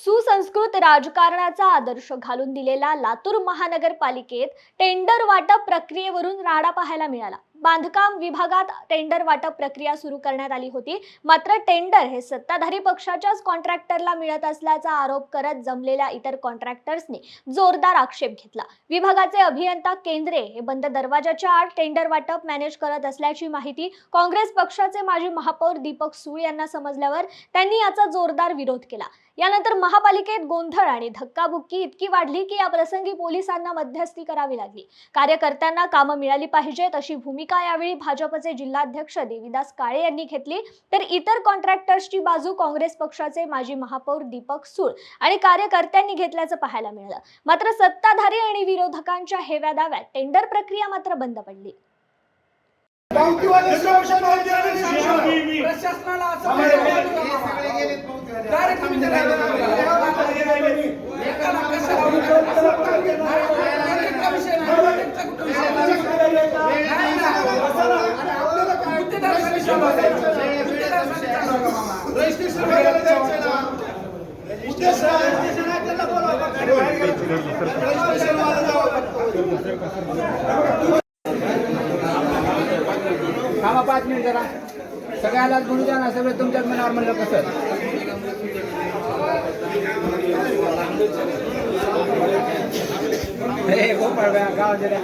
सुसंस्कृत राजकारणाचा आदर्श घालून दिलेल्या लातूर महानगरपालिकेत टेंडर वाटप प्रक्रियेवरून राडा पाहायला मिळाला। बांधकाम विभागात टेंडर वाटप प्रक्रिया सुरू करण्यात आली होती, मात्र टेंडर हे सत्ताधारी पक्षाच्याच कॉन्ट्रॅक्टरला मिळत असल्याचा आरोप करत जमलेल्या इतर कॉन्ट्रॅक्टर्सने जोरदार आक्षेप घेतला। विभागाचे अभियंता केंद्रे हे बंद दरवाजाच्या आड टेंडर वाटप मॅनेज करत असल्याची माहिती काँग्रेस पक्षाचे माजी महापौर दीपक सूळ यांना समजल्यावर त्यांनी याचा जोरदार विरोध केला। यानंतर महापालिकेत गोंधळ आणि धक्काबुक्की इतकी वाढली की या प्रसंगी पोलिसांना मध्यस्थी करावी लागली। कार्यकर्त्यांना कामं मिळाली पाहिजेत अशी भूमिका यावेळी भाजपचे जिल्हाध्यक्ष देविदास काळे यांनी घेतली, तर इतर कॉन्ट्रॅक्टर्सची बाजू काँग्रेस पक्षाचे माजी महापौर दीपक सूळ आणि कार्यकर्त्यांनी घेतल्याचं पाहायला मिळालं। मात्र सत्ताधारी आणि विरोधकांच्या हेव्या दाव्यात टेंडर प्रक्रिया मात्र बंद पडली। थांबा 5 मिनिट जरा, सगळ्यालाच बोलू द्या ना, सगळे तुमच्याच मनावर म्हणलं कसं। हे गोपाळ गाव जरा